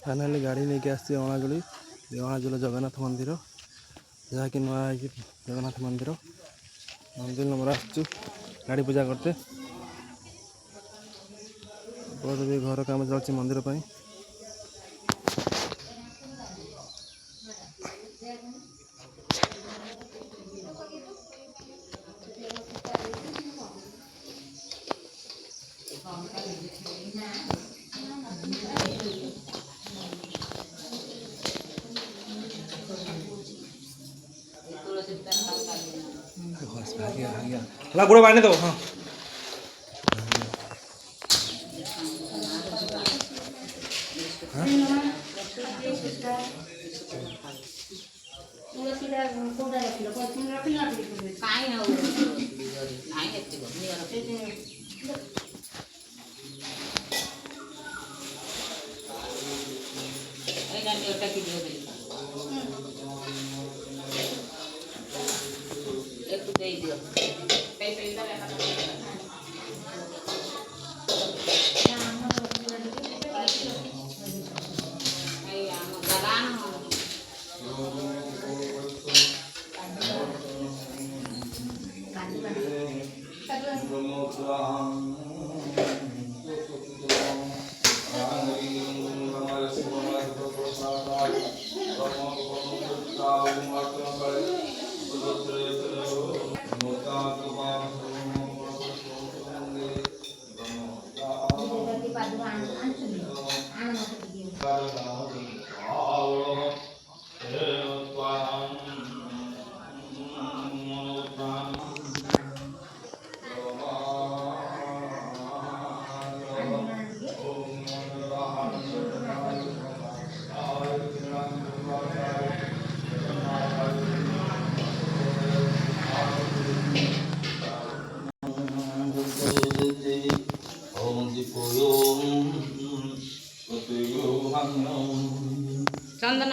finally गाड़ी नहीं के आसी अणाजुली अणाजुल जगन्नाथ मंदिर जहाँकि नुआ जगन्नाथ मंदिर मंदिर नंबर आसचु गाड़ी पूजा करते बहुत भी घर काम चलती मंदिर पर गुड़ पानी दो हाँ चंदन